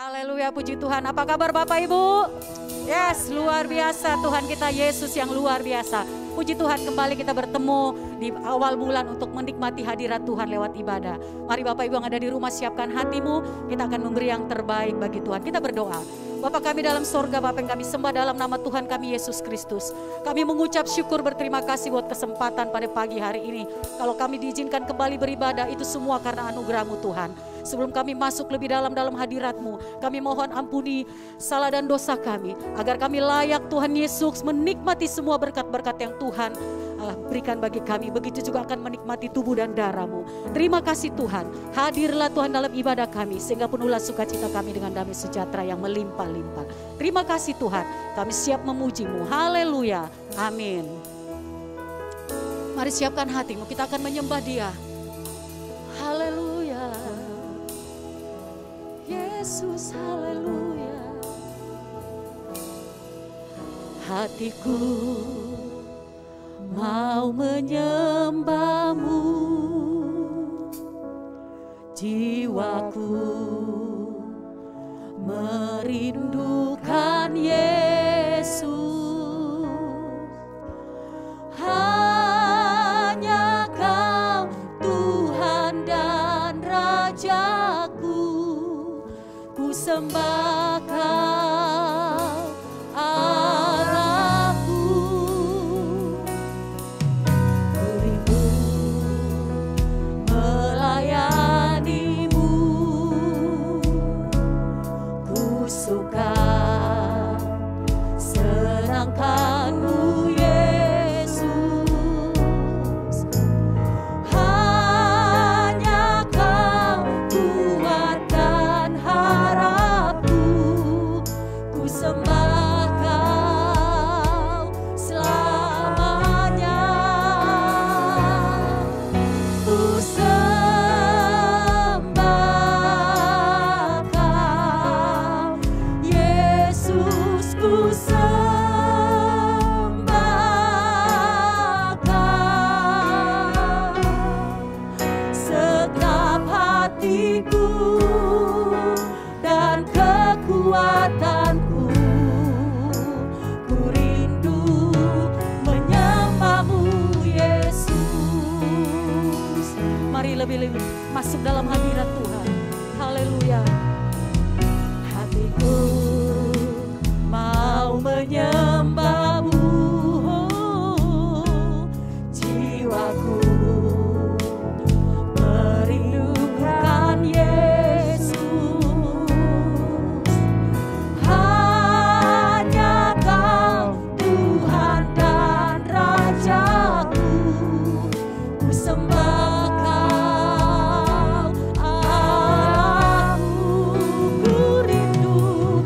Haleluya, puji Tuhan. Apa kabar Bapak Ibu? Yes, luar biasa Tuhan kita Yesus yang luar biasa. Puji Tuhan, kembali kita bertemu di awal bulan untuk menikmati hadirat Tuhan lewat ibadah. Mari Bapak Ibu yang ada di rumah, siapkan hatimu. Kita akan memberi yang terbaik bagi Tuhan. Kita berdoa. Bapa kami dalam sorga, Bapa yang kami sembah dalam nama Tuhan kami Yesus Kristus. Kami mengucap syukur berterima kasih buat kesempatan pada pagi hari ini. Kalau kami diizinkan kembali beribadah, itu semua karena anugerah-Mu Tuhan. Sebelum kami masuk lebih dalam hadirat-Mu, kami mohon ampuni salah dan dosa kami, agar kami layak Tuhan Yesus menikmati semua berkat-berkat yang Tuhan berikan bagi kami. Begitu juga akan menikmati tubuh dan darah-Mu. Terima kasih Tuhan, hadirlah Tuhan dalam ibadah kami, sehingga penuhlah sukacita kami dengan damai sejahtera yang melimpah-limpah. Terima kasih Tuhan, kami siap memuji-Mu. Haleluya, amin. Mari siapkan hatimu, kita akan menyembah Dia. Haleluya. Yesus, haleluya. Hatiku mau menyembah-Mu, jiwaku merindukan Yesus. Hanya Kau Tuhan dan Rajaku, ku sembah Kau Allahku. Ku rindu melayani-Mu, ku suka senangkan-Mu Yesus. Hanya Kau kuatkan harapku, ku sembah Kau selamanya. Ku sembah Kau Yesus, ku sembah Kau. Segenap hatiku dan kekuatanku, ku rindu menyembah-Mu Yesus. Mari lebih-lebih masuk dalam hadirat Tuhan. Haleluya. Hatiku mau menyembah-Mu, jiwaku merindukan Yesus. Hanya Kau Tuhan dan Rajaku, ku sembah Kau Allahku. Ku rindu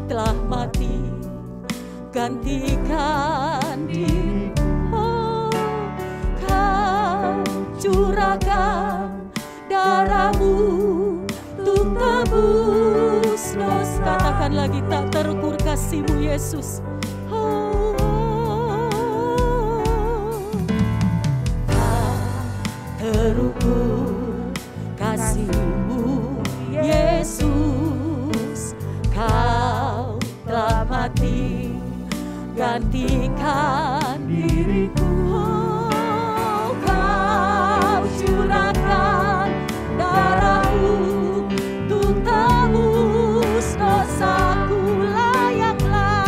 telah mati, gantikan diriku. Oh, Kau curahkan darahmu untuk tebus dosa. Katakan lagi, tak terukur kasih-Mu Yesus. Oh, tak terukur kasih-Mu Yesus. Kau telah mati, gantikan diriku. Oh, Kau curahkan darahmu untuk tebus dosaku. Layaklah,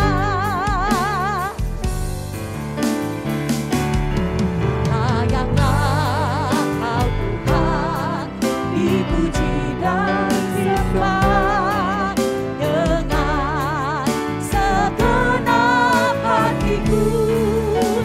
layaklah Kau Tuhan, dipuji dan disembah dengan segenap hatiku.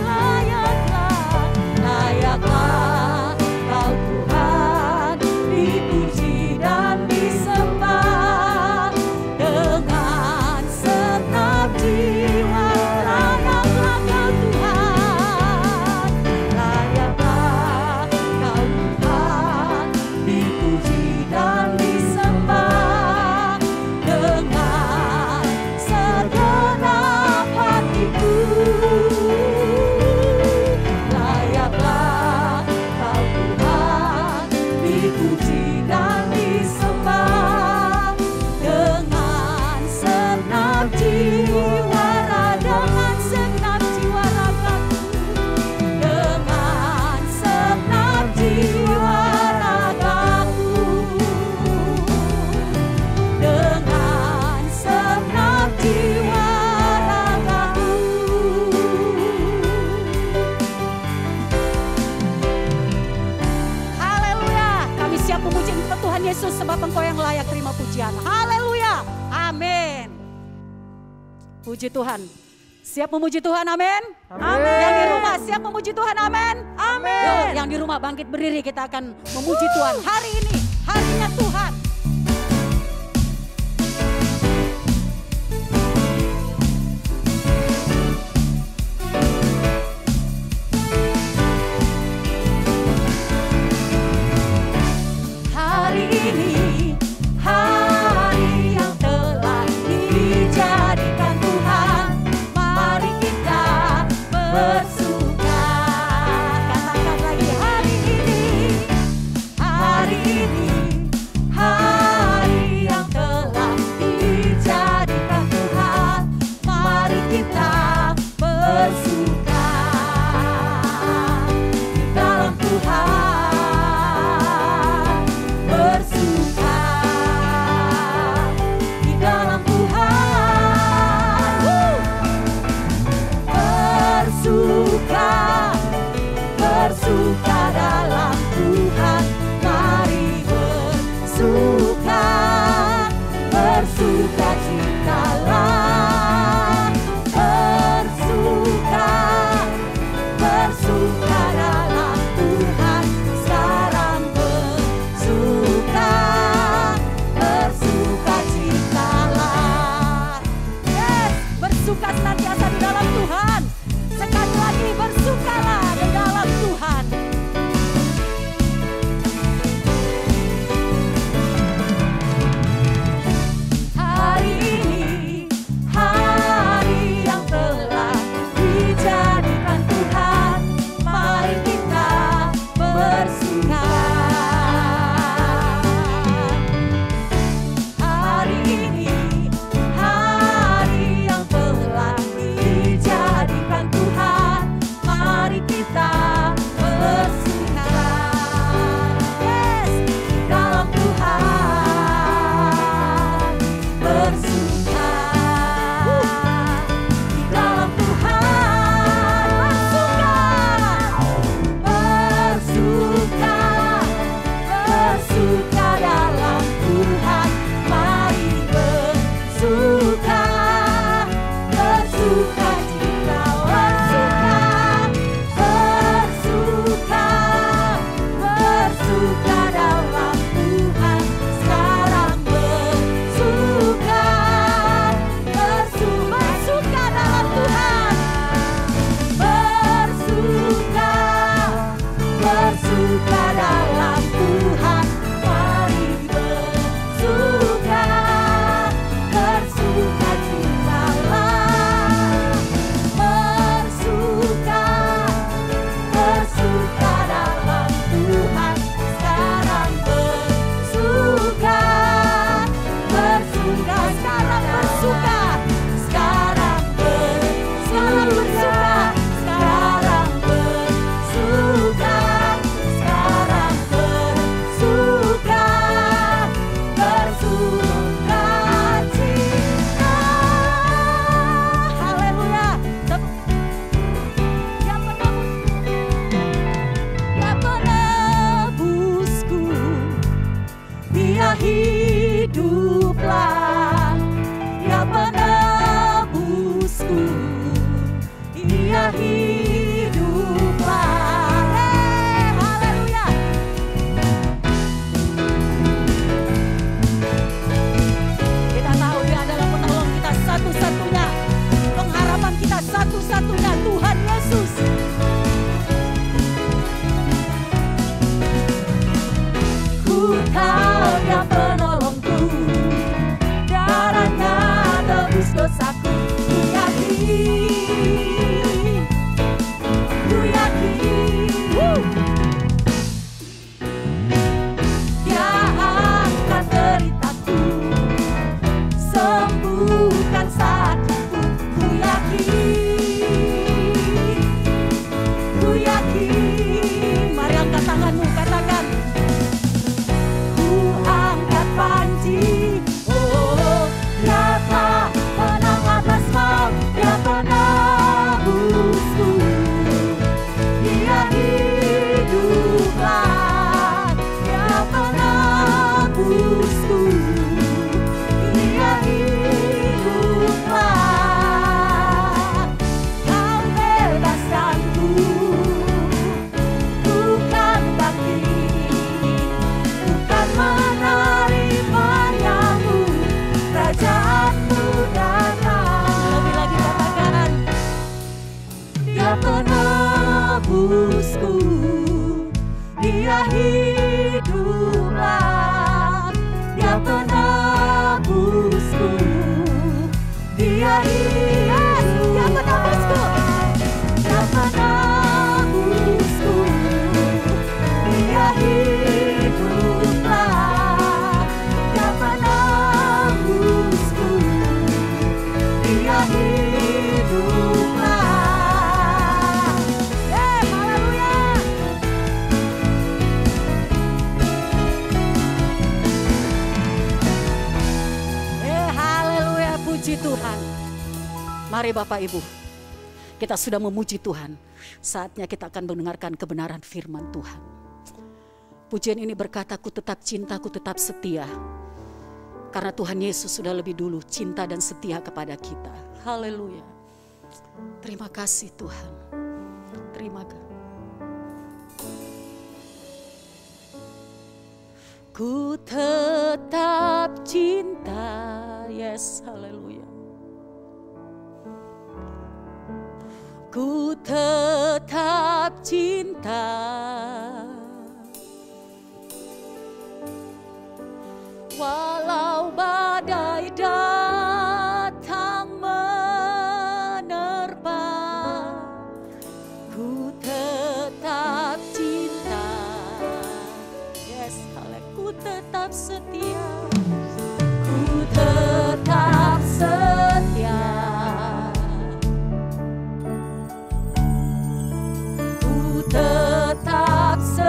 Layaklah, layaklah Kau Tuhan, dipuji dan disembah dengan segenap jiwa. Layaklah Kau Tuhan, layaklah Kau Tuhan, dipuji dan disembah dengan segenap hatiku. Layaklah Kau Tuhan, dipuji dan disembah dengan segenap jiwa, dengan segenap jiwa ragaku, dengan segenap jiwa ragaku, dengan segenap jiwa ragaku. Haleluya, kami siap memuji Engkau Tuhan Yesus, sebab Engkau yang layak terima pujian. Haleluya, amin. Puji Tuhan. Siap memuji Tuhan, amin. Amin. Yang di rumah siap memuji Tuhan, amin. Amin. Yuk, yang di rumah bangkit berdiri, kita akan memuji Tuhan. Hari ini, harinya Tuhan. Hari ini, hari yang telah dijadikan Tuhan, mari kita bersuka. Katakan lagi, hari ini, hari ini, hari yang telah dijadikan Tuhan, mari kita bersuka di dalam Tuhan. Bersuka di dalam Tuhan. Bersuka, bersuka dalam Tuhan. Mari bersuka, bersuka citalah. Bersuka, bersuka dalam Tuhan. Sekarang bersuka, bersuka citalah. Yes, bersuka senantiasa di dalam Tuhan. Sekali lagi, bersukalah di dalam Tuhan. Hari ini, hari yang telah dijadikan Tuhan, mari kita bersuka. Hari ini, hari yang telah dijadikan Tuhan, mari kita bersuka. Yes, di dalam Tuhan. Bersuka di dalam Tuhan. Bersuka, bersuka dalam Tuhan. Mari bersuka, bersuka cita, bersuka, bersuka dalam Tuhan. Sekarang bersuka, hiduplah. Haleluya. Kita tahu Dia adalah penolong kita satu-satunya, pengharapan kita satu-satunya, Tuhan Yesus. Ku tahu Dia penolongku, darahnya tebus dosaku. Ku yakin, ku yakin, Dia angkat deritaku, sembuhkan sakitku. Ku yakin, ku yakin. Mari angkat tanganmu, katakan. Ku angkat panji, oh Dia telah menang atas maut, Dia penebusku. Dia hiduplah, Dia penebusku. Dia hiduplah, Kau bebaskanku, bukan bangkit, bukan menerimanya-Mu, kerajaanmu datang. Lebih lagi katakan, Dia penebusku, Dia hiduplah, Dia penebusku. Dia penebusku, Dia penebusku. Dia hiduplah, Dia penebusku. Dia hiduplah. Haleluya. Haleluya, puji Tuhan. Mari Bapak Ibu, kita sudah memuji Tuhan. Saatnya kita akan mendengarkan kebenaran firman Tuhan. Pujian ini berkata, ku tetap cinta, ku tetap setia. Karena Tuhan Yesus sudah lebih dulu cinta dan setia kepada kita. Haleluya. Terima kasih Tuhan. Terima kasih. Ku tetap cinta. Yes, haleluya. Ku tetap cinta, walau badai datang menerpa. Ku tetap cinta. Yes, haleluya. Ku tetap setia. Ku tetap setia. Ku tetap setia.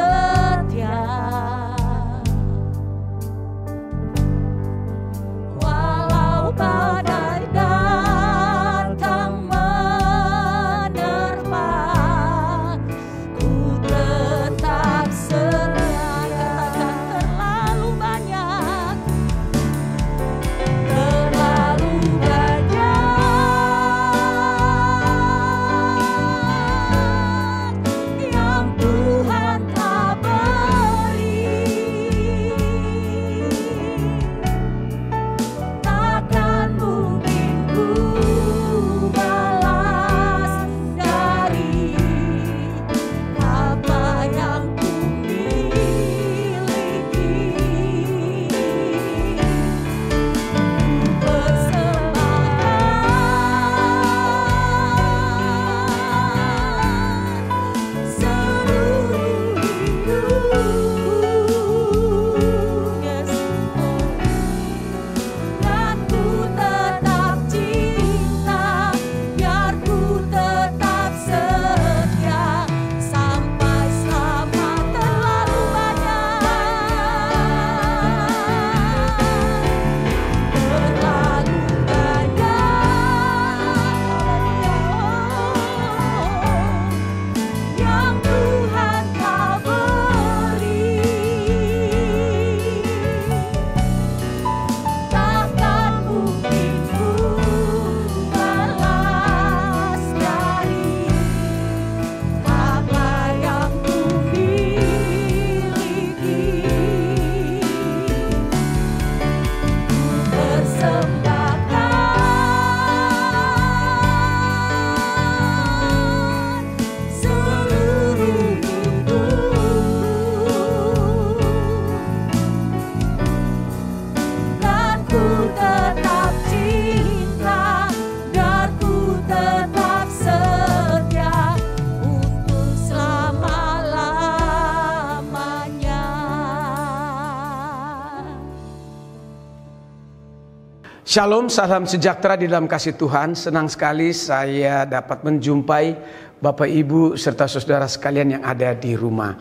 Shalom, salam sejahtera di dalam kasih Tuhan. Senang sekali saya dapat menjumpai Bapak Ibu serta saudara sekalian yang ada di rumah.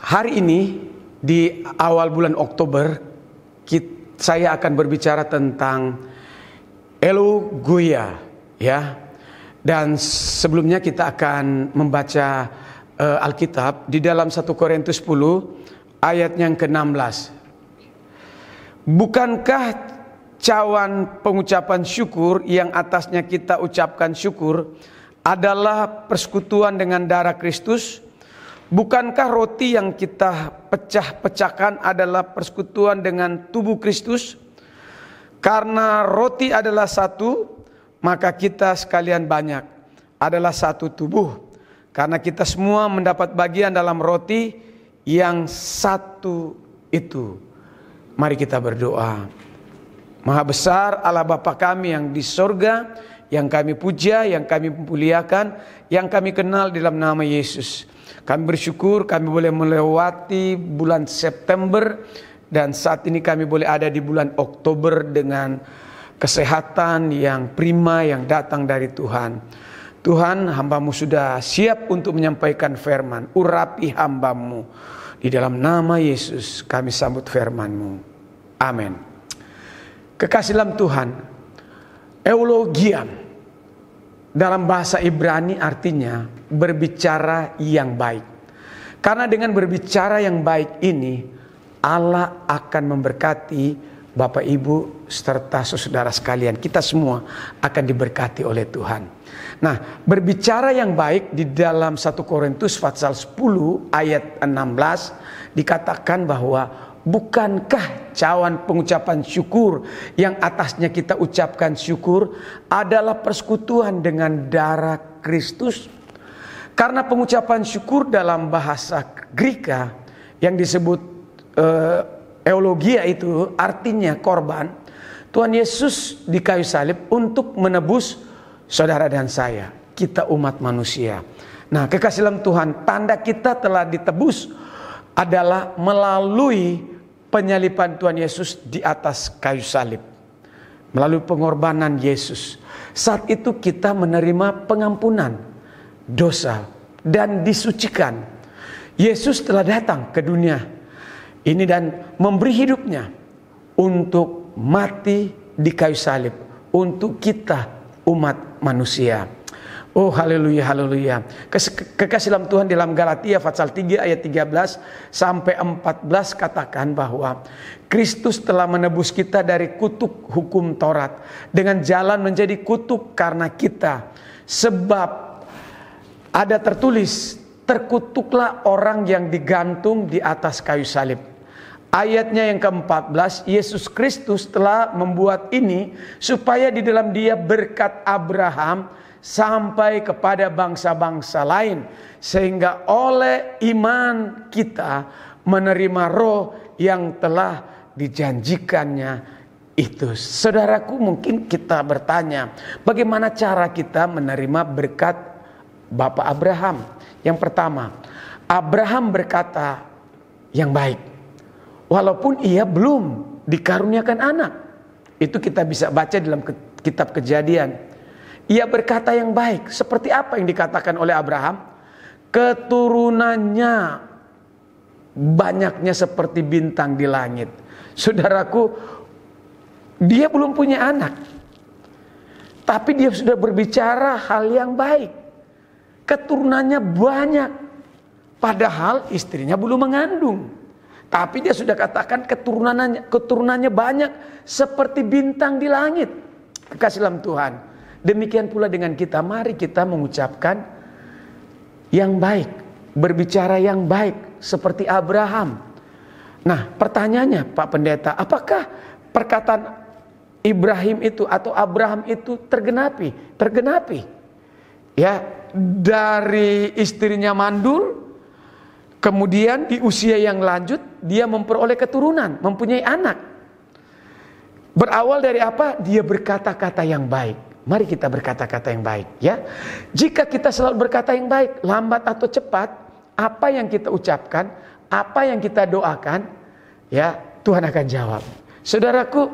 Hari ini di awal bulan Oktober saya akan berbicara tentang Elogia, ya. Dan sebelumnya kita akan membaca Alkitab di dalam 1 Korintus 10 ayat yang ke-16. Bukankah cawan pengucapan syukur yang atasnya kita ucapkan syukur adalah persekutuan dengan darah Kristus? Bukankah roti yang kita pecah-pecahkan adalah persekutuan dengan tubuh Kristus? Karena roti adalah satu, maka kita sekalian banyak adalah satu tubuh. Karena kita semua mendapat bagian dalam roti yang satu itu. Mari kita berdoa. Maha besar Allah Bapa kami yang di sorga, yang kami puja, yang kami muliakan, yang kami kenal dalam nama Yesus. Kami bersyukur kami boleh melewati bulan September dan saat ini kami boleh ada di bulan Oktober dengan kesehatan yang prima yang datang dari Tuhan. Tuhan, hamba-Mu sudah siap untuk menyampaikan firman. Urapi hamba-Mu. Di dalam nama Yesus kami sambut firman-Mu. Amin. Kekasih dalam Tuhan, eulogia dalam bahasa Ibrani artinya berbicara yang baik. Karena dengan berbicara yang baik ini, Allah akan memberkati Bapak Ibu serta saudara sekalian. Kita semua akan diberkati oleh Tuhan. Nah, berbicara yang baik di dalam 1 Korintus pasal 10 ayat 16 dikatakan bahwa bukankah cawan pengucapan syukur yang atasnya kita ucapkan syukur adalah persekutuan dengan darah Kristus? Karena pengucapan syukur dalam bahasa Greka yang disebut eulogia itu artinya korban. Tuhan Yesus di kayu salib untuk menebus saudara dan saya, kita umat manusia. Nah, kekasih dalam Tuhan, tanda kita telah ditebus adalah melalui penyaliban Tuhan Yesus di atas kayu salib. Melalui pengorbanan Yesus. Saat itu kita menerima pengampunan dosa dan disucikan. Yesus telah datang ke dunia ini dan memberi hidupnya untuk mati di kayu salib untuk kita umat manusia. Oh haleluya, haleluya. Kekasih dalam Tuhan, dalam Galatia pasal 3 ayat 13 sampai 14 katakan bahwa Kristus telah menebus kita dari kutuk hukum Taurat dengan jalan menjadi kutuk karena kita. Sebab ada tertulis, terkutuklah orang yang digantung di atas kayu salib. Ayatnya yang ke-14, Yesus Kristus telah membuat ini supaya di dalam Dia berkat Abraham sampai kepada bangsa-bangsa lain, sehingga oleh iman kita menerima roh yang telah dijanjikannya itu. Saudaraku, mungkin kita bertanya, bagaimana cara kita menerima berkat Bapak Abraham? Yang pertama, Abraham berkata yang baik, walaupun ia belum dikaruniakan anak. Itu kita bisa baca dalam kitab Kejadian. Ia berkata yang baik. Seperti apa yang dikatakan oleh Abraham? Keturunannya banyaknya seperti bintang di langit. Saudaraku, dia belum punya anak, tapi dia sudah berbicara hal yang baik. Keturunannya banyak, padahal istrinya belum mengandung. Tapi dia sudah katakan keturunannya banyak seperti bintang di langit. Kekasih dalam Tuhan, demikian pula dengan kita. Mari kita mengucapkan yang baik, berbicara yang baik seperti Abraham. Nah, pertanyaannya Pak Pendeta, apakah perkataan Ibrahim itu atau Abraham itu tergenapi? Tergenapi. Ya, dari istrinya mandul, kemudian di usia yang lanjut dia memperoleh keturunan, mempunyai anak. Berawal dari apa? Dia berkata-kata yang baik. Mari kita berkata-kata yang baik, ya. Jika kita selalu berkata yang baik, lambat atau cepat, apa yang kita ucapkan, apa yang kita doakan, ya, Tuhan akan jawab. Saudaraku,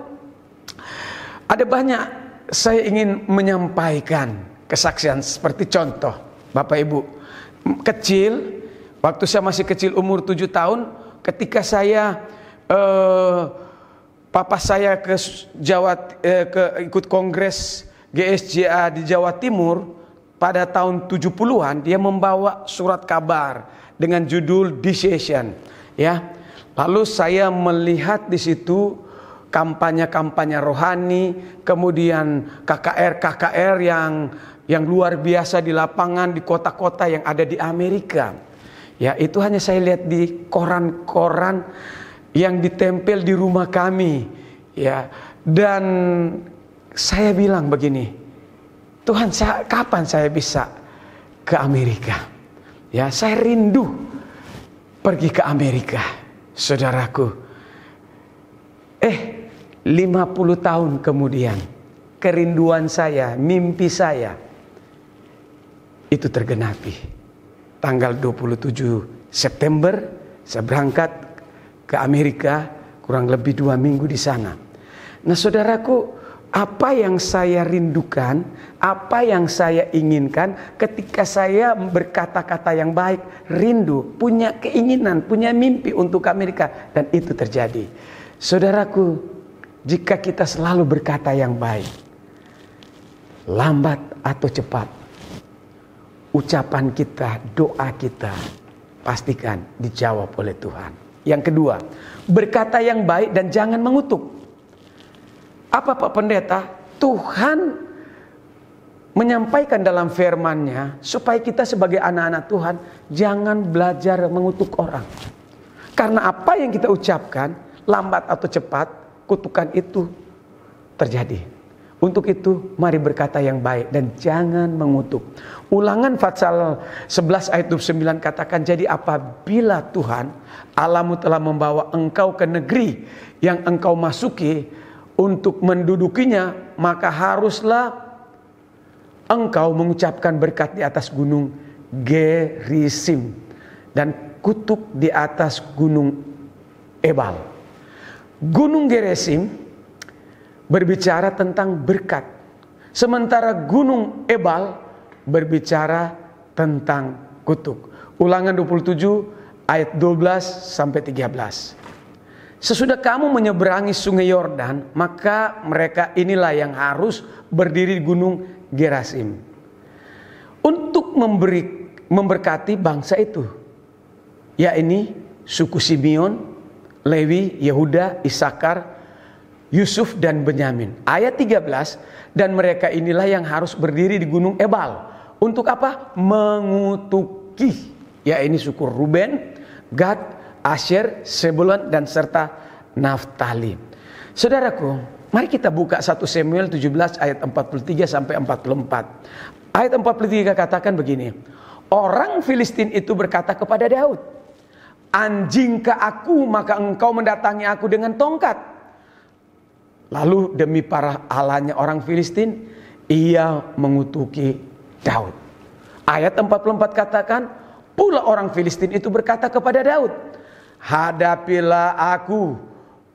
Ada banyak saya ingin menyampaikan kesaksian seperti contoh Bapak Ibu. Kecil, waktu saya masih kecil umur 7 tahun, ketika saya papa saya ke ikut kongres GSJA di Jawa Timur pada tahun 70-an, dia membawa surat kabar dengan judul Decision, ya. Lalu saya melihat di situ kampanye-kampanye rohani, kemudian KKR yang luar biasa di lapangan di kota-kota yang ada di Amerika. Ya, itu hanya saya lihat di koran-koran yang ditempel di rumah kami, ya. Dan saya bilang begini, Tuhan, kapan saya bisa ke Amerika? Ya, saya rindu pergi ke Amerika, saudaraku. 50 tahun kemudian, kerinduan saya, mimpi saya itu tergenapi. Tanggal 27 September saya berangkat ke Amerika, kurang lebih 2 minggu di sana. Nah, saudaraku, apa yang saya rindukan, apa yang saya inginkan ketika saya berkata-kata yang baik, rindu, punya keinginan, punya mimpi untuk Amerika, dan itu terjadi. Saudaraku, jika kita selalu berkata yang baik, lambat atau cepat, ucapan kita, doa kita, pastikan dijawab oleh Tuhan. Yang kedua, berkata yang baik dan jangan mengutuk. Apa Pak Pendeta? Tuhan menyampaikan dalam firman-Nya supaya kita sebagai anak-anak Tuhan jangan belajar mengutuk orang. Karena apa yang kita ucapkan, lambat atau cepat, kutukan itu terjadi. Untuk itu mari berkata yang baik dan jangan mengutuk. Ulangan pasal 11 ayat 29 katakan, jadi apabila Tuhan Allahmu telah membawa engkau ke negeri yang engkau masuki untuk mendudukinya, maka haruslah engkau mengucapkan berkat di atas gunung Gerizim dan kutuk di atas gunung Ebal. Gunung Gerizim berbicara tentang berkat, sementara gunung Ebal berbicara tentang kutuk. Ulangan 27 ayat 12 sampai 13. Sesudah kamu menyeberangi sungai Yordan, maka mereka inilah yang harus berdiri di gunung Gerizim untuk memberkati bangsa itu, yakni suku Simeon, Lewi, Yehuda, Isakar, Yusuf dan Benyamin. Ayat 13, dan mereka inilah yang harus berdiri di gunung Ebal. Untuk apa? Mengutuki, yakni suku Ruben, Gad, Asher, Sebulon dan serta Naftali. Saudaraku, mari kita buka 1 Samuel 17 ayat 43 sampai 44. Ayat 43 katakan begini. Orang Filistin itu berkata kepada Daud, anjingkah aku maka engkau mendatangi aku dengan tongkat? Lalu demi para allahnya orang Filistin, ia mengutuki Daud. Ayat 44 katakan, pula orang Filistin itu berkata kepada Daud, hadapilah aku,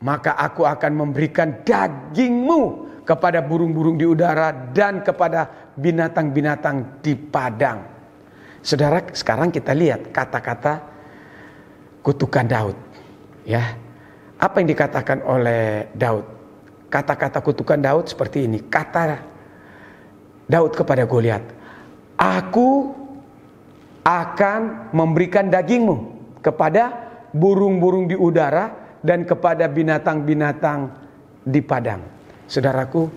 maka aku akan memberikan dagingmu kepada burung-burung di udara dan kepada binatang-binatang di padang. Saudara, sekarang kita lihat kata-kata kutukan Daud. Ya, apa yang dikatakan oleh Daud? Kata-kata kutukan Daud seperti ini. Kata Daud kepada Goliat, aku akan memberikan dagingmu kepada burung-burung di udara dan kepada binatang-binatang di padang. Saudaraku,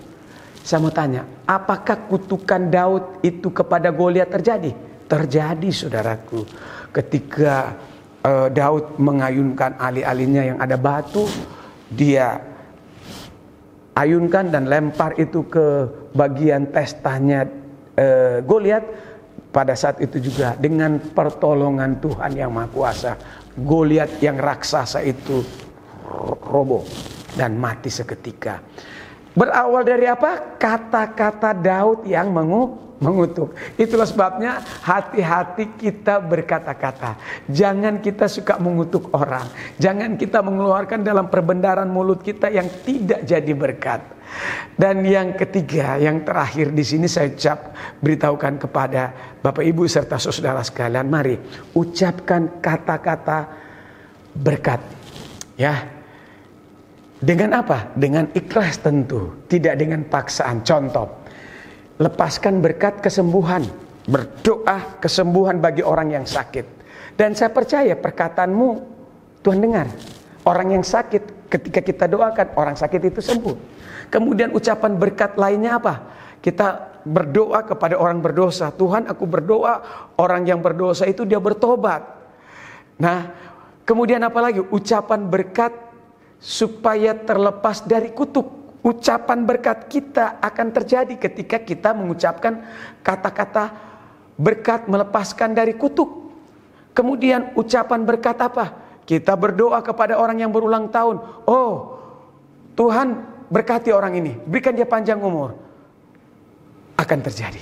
saya mau tanya, apakah kutukan Daud itu kepada Goliat terjadi? Terjadi, saudaraku. Ketika Daud mengayunkan alih-alihnya yang ada batu, dia ayunkan dan lempar itu ke bagian testanya Goliat. Pada saat itu juga dengan pertolongan Tuhan yang Maha Kuasa, Goliat yang raksasa itu roboh dan mati seketika. Berawal dari apa? Kata-kata Daud yang mengutuk. Itulah sebabnya hati-hati kita berkata-kata. Jangan kita suka mengutuk orang. Jangan kita mengeluarkan dalam perbendaharaan mulut kita yang tidak jadi berkat. Dan yang ketiga, yang terakhir di sini saya beritahukan kepada Bapak Ibu serta saudara sekalian, mari ucapkan kata-kata berkat. Ya. Dengan apa? Dengan ikhlas tentu, tidak dengan paksaan. Contoh, lepaskan berkat kesembuhan, berdoa kesembuhan bagi orang yang sakit. Dan saya percaya perkataanmu Tuhan dengar. Orang yang sakit, ketika kita doakan, orang sakit itu sembuh. Kemudian ucapan berkat lainnya apa? Kita berdoa kepada orang berdosa. Tuhan, aku berdoa orang yang berdosa itu dia bertobat. Nah, kemudian apa lagi? Ucapan berkat supaya terlepas dari kutuk. Ucapan berkat kita akan terjadi ketika kita mengucapkan kata-kata berkat melepaskan dari kutuk. Kemudian ucapan berkat apa? Kita berdoa kepada orang yang berulang tahun. Oh, Tuhan berkati orang ini, berikan dia panjang umur. Akan terjadi.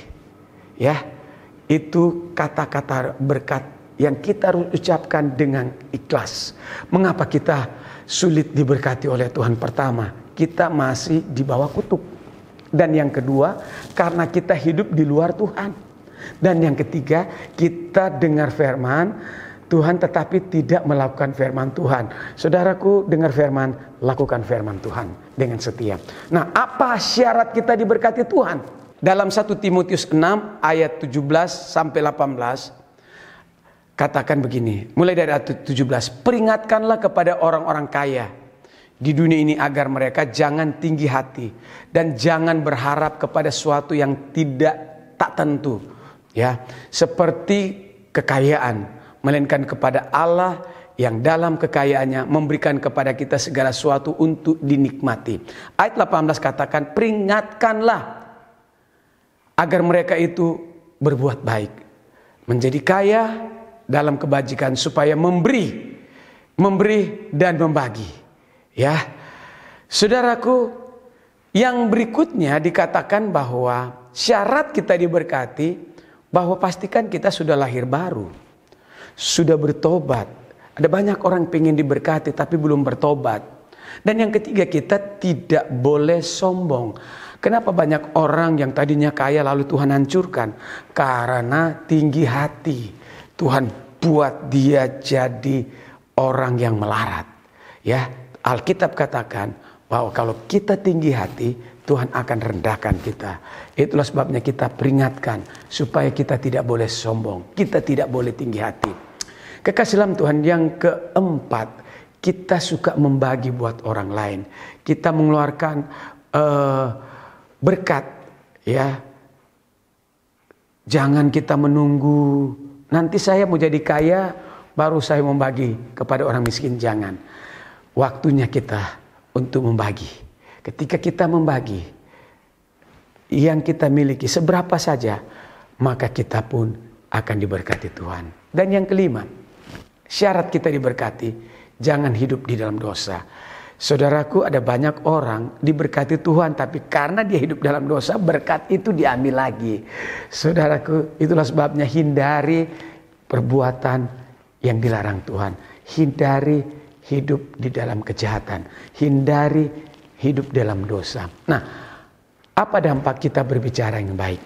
Ya, itu kata-kata berkat yang kita harus ucapkan dengan ikhlas. Mengapa kita sulit diberkati oleh Tuhan? Pertama, kita masih di bawah kutuk. Dan yang kedua, karena kita hidup di luar Tuhan. Dan yang ketiga, kita dengar firman Tuhan tetapi tidak melakukan firman Tuhan. Saudaraku, dengar firman, lakukan firman Tuhan dengan setia. Nah, apa syarat kita diberkati Tuhan? Dalam 1 Timotius 6 ayat 17 sampai 18 katakan begini. Mulai dari ayat 17, peringatkanlah kepada orang-orang kaya di dunia ini agar mereka jangan tinggi hati dan jangan berharap kepada sesuatu yang tak tentu, ya, seperti kekayaan, melainkan kepada Allah yang dalam kekayaannya memberikan kepada kita segala sesuatu untuk dinikmati. Ayat 18 katakan, peringatkanlah agar mereka itu berbuat baik, menjadi kaya dalam kebajikan, supaya memberi dan membagi. Ya, saudaraku, yang berikutnya dikatakan bahwa syarat kita diberkati, bahwa pastikan kita sudah lahir baru, sudah bertobat. Ada banyak orang pengen diberkati tapi belum bertobat. Dan yang ketiga, kita tidak boleh sombong. Kenapa banyak orang yang tadinya kaya lalu Tuhan hancurkan? Karena tinggi hati. Tuhan buat dia jadi orang yang melarat. Ya, Alkitab katakan bahwa kalau kita tinggi hati, Tuhan akan rendahkan kita. Itulah sebabnya kita peringatkan supaya kita tidak boleh sombong, kita tidak boleh tinggi hati. Kekasih dalam Tuhan, yang keempat, kita suka membagi buat orang lain. Kita mengeluarkan berkat, ya. Jangan kita menunggu nanti saya mau jadi kaya baru saya membagi kepada orang miskin. Jangan. Waktunya kita untuk membagi. Ketika kita membagi yang kita miliki seberapa saja, maka kita pun akan diberkati Tuhan. Dan yang kelima, syarat kita diberkati, jangan hidup di dalam dosa. Saudaraku, ada banyak orang diberkati Tuhan, tapi karena dia hidup dalam dosa, berkat itu diambil lagi. Saudaraku, itulah sebabnya hindari perbuatan yang dilarang Tuhan. Hindari hidup di dalam kejahatan. Hindari hidup dalam dosa. Nah, apa dampak kita berbicara yang baik?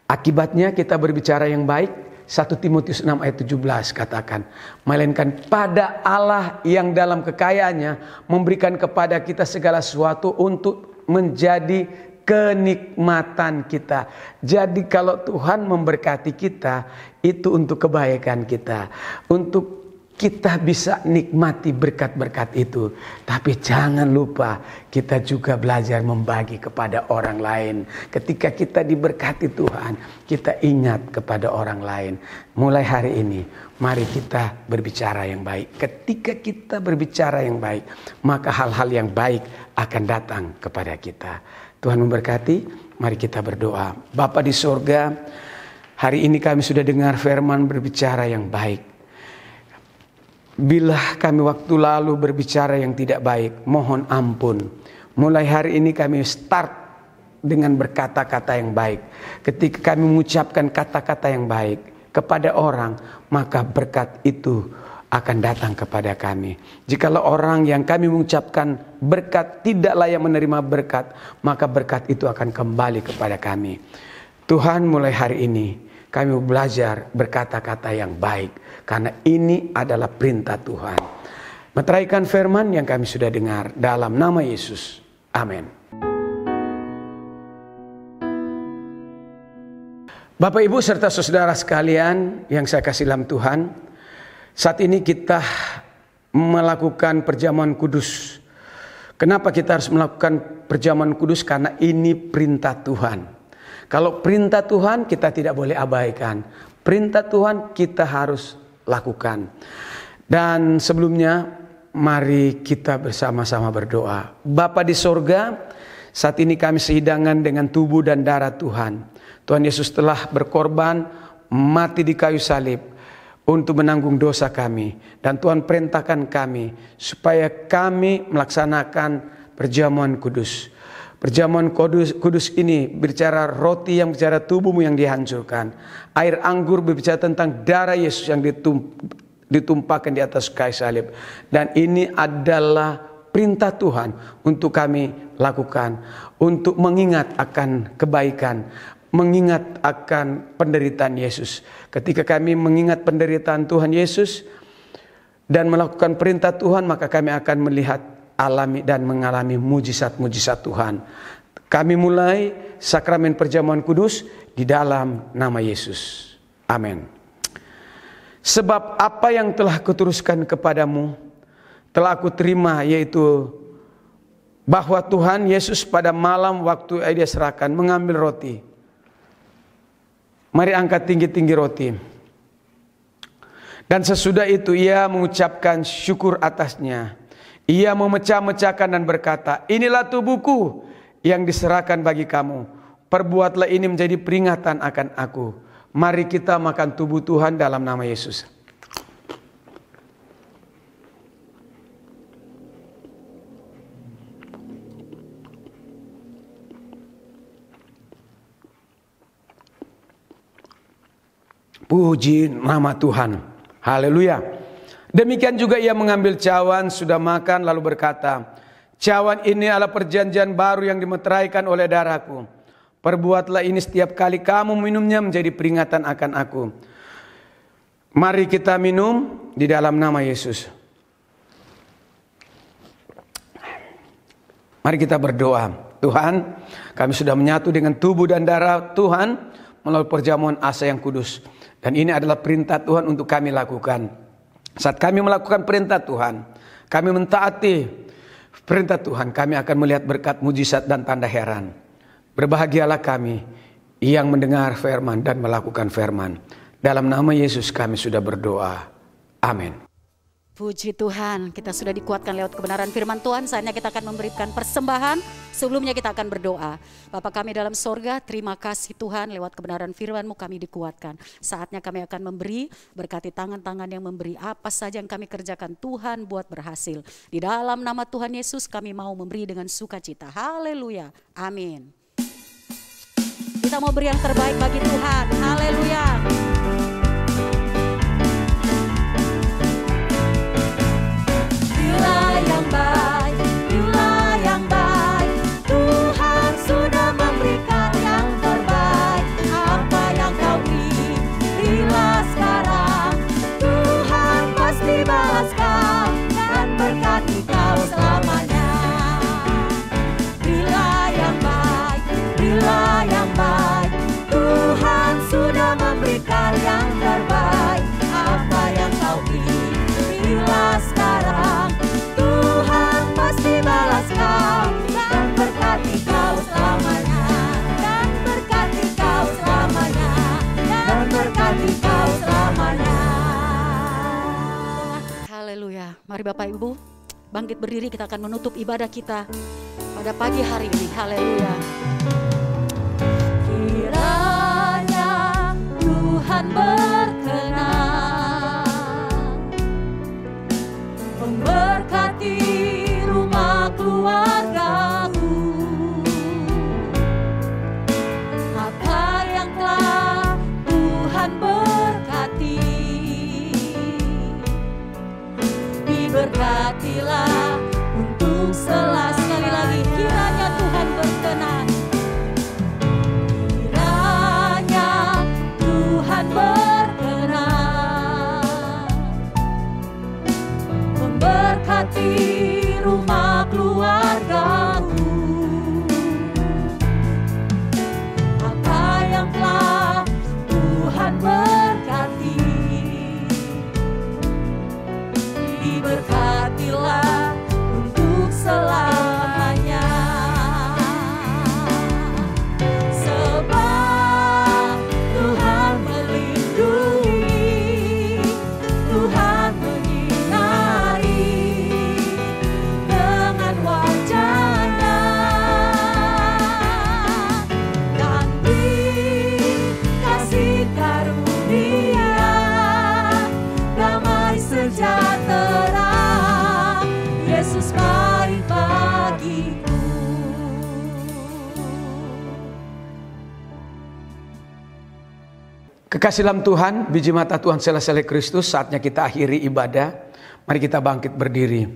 Akibatnya kita berbicara yang baik, 1 Timotius 6 ayat 17 katakan, melainkan pada Allah yang dalam kekayaannya memberikan kepada kita segala sesuatu untuk menjadi kenikmatan kita. Jadi kalau Tuhan memberkati kita, itu untuk kebaikan kita, untuk kita bisa nikmati berkat-berkat itu. Tapi jangan lupa kita juga belajar membagi kepada orang lain. Ketika kita diberkati Tuhan, kita ingat kepada orang lain. Mulai hari ini, mari kita berbicara yang baik. Ketika kita berbicara yang baik, maka hal-hal yang baik akan datang kepada kita. Tuhan memberkati, mari kita berdoa. Bapa di sorga, hari ini kami sudah dengar firman berbicara yang baik. Bila kami waktu lalu berbicara yang tidak baik, mohon ampun. Mulai hari ini kami start dengan berkata-kata yang baik. Ketika kami mengucapkan kata-kata yang baik kepada orang, maka berkat itu akan datang kepada kami. Jikalau orang yang kami mengucapkan berkat tidak layak menerima berkat, maka berkat itu akan kembali kepada kami. Tuhan, mulai hari ini kami belajar berkata-kata yang baik, karena ini adalah perintah Tuhan. Meteraikan firman yang kami sudah dengar dalam nama Yesus. Amin. Bapak, Ibu, serta saudara sekalian yang saya kasih dalam Tuhan, saat ini kita melakukan perjamuan kudus. Kenapa kita harus melakukan perjamuan kudus? Karena ini perintah Tuhan. Kalau perintah Tuhan kita tidak boleh abaikan. Perintah Tuhan kita harus lakukan. Dan sebelumnya mari kita bersama-sama berdoa. Bapa di sorga, saat ini kami sehidangan dengan tubuh dan darah Tuhan. Tuhan Yesus telah berkorban, mati di kayu salib untuk menanggung dosa kami. Dan Tuhan perintahkan kami supaya kami melaksanakan perjamuan kudus. Perjamuan kudus ini berbicara roti yang berbicara tubuhmu yang dihancurkan. Air anggur berbicara tentang darah Yesus yang ditumpahkan di atas kayu salib. Dan ini adalah perintah Tuhan untuk kami lakukan. Untuk mengingat akan kebaikan, mengingat akan penderitaan Yesus. Ketika kami mengingat penderitaan Tuhan Yesus dan melakukan perintah Tuhan, maka kami akan melihat, alami dan mengalami mujizat-mujizat Tuhan. Kami mulai sakramen perjamuan kudus di dalam nama Yesus. Amin. Sebab apa yang telah kuteruskan kepadamu telah aku terima, yaitu bahwa Tuhan Yesus pada malam waktu dia serahkan mengambil roti. Mari angkat tinggi-tinggi roti. Dan sesudah itu ia mengucapkan syukur atasnya. Ia memecah-mecahkan dan berkata, inilah tubuhku yang diserahkan bagi kamu. Perbuatlah ini menjadi peringatan akan aku. Mari kita makan tubuh Tuhan dalam nama Yesus. Puji nama Tuhan. Haleluya. Demikian juga ia mengambil cawan, sudah makan, lalu berkata, cawan ini adalah perjanjian baru yang dimeteraikan oleh darahku. Perbuatlah ini setiap kali kamu minumnya menjadi peringatan akan aku. Mari kita minum di dalam nama Yesus. Mari kita berdoa. Tuhan, kami sudah menyatu dengan tubuh dan darah Tuhan melalui perjamuan asa yang kudus. Dan ini adalah perintah Tuhan untuk kami lakukan. Saat kami melakukan perintah Tuhan, kami mentaati perintah Tuhan, kami akan melihat berkat, mujizat dan tanda heran. Berbahagialah kami yang mendengar firman dan melakukan firman. Dalam nama Yesus kami sudah berdoa. Amin. Puji Tuhan, kita sudah dikuatkan lewat kebenaran firman Tuhan. Saatnya kita akan memberikan persembahan. Sebelumnya kita akan berdoa. Bapa kami dalam sorga, terima kasih Tuhan, lewat kebenaran firman-Mu kami dikuatkan. Saatnya kami akan memberi, berkati tangan-tangan yang memberi. Apa saja yang kami kerjakan, Tuhan buat berhasil. Di dalam nama Tuhan Yesus kami mau memberi dengan sukacita. Haleluya, amin. Kita mau beri yang terbaik bagi Tuhan. Haleluya. Haleluya. Mari Bapak Ibu bangkit berdiri, kita akan menutup ibadah kita pada pagi hari ini. Haleluya. Kiranya Tuhan berkenan memberkati rumah keluargaku. Apa yang telah Tuhan berkati Kekasih dalam Tuhan, biji mata Tuhan sela-sela Kristus, saatnya kita akhiri ibadah. Mari kita bangkit berdiri.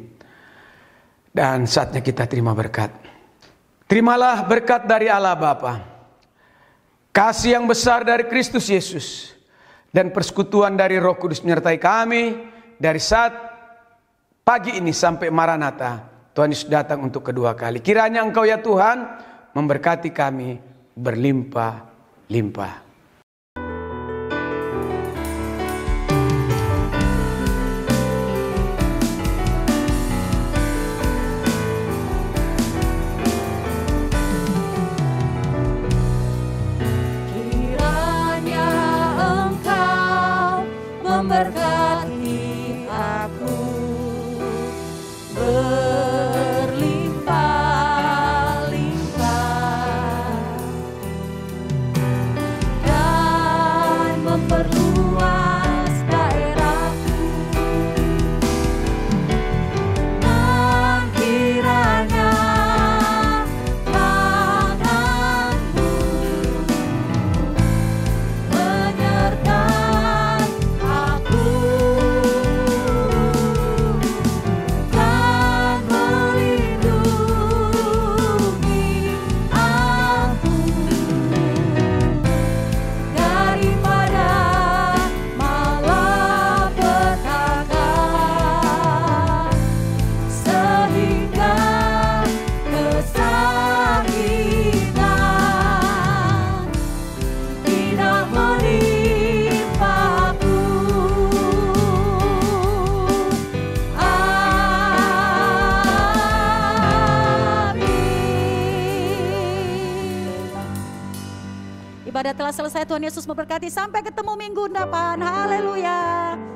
Dan saatnya kita terima berkat. Terimalah berkat dari Allah Bapa, kasih yang besar dari Kristus Yesus, dan persekutuan dari Roh Kudus menyertai kami dari saat pagi ini sampai Maranatha. Tuhan Yesus datang untuk kedua kali. Kiranya Engkau ya Tuhan memberkati kami berlimpah-limpah. Memberkati aku berlimpah-limpah dan memperluas daerahku, dan kiranya tanganmu menyertai aku dan melindungi aku daripada malapetaka, sehingga kesakitan tidak menimpaku. Amin. Ibadah telah selesai. Tuhan Yesus memberkati. Sampai ketemu minggu depan. Haleluya.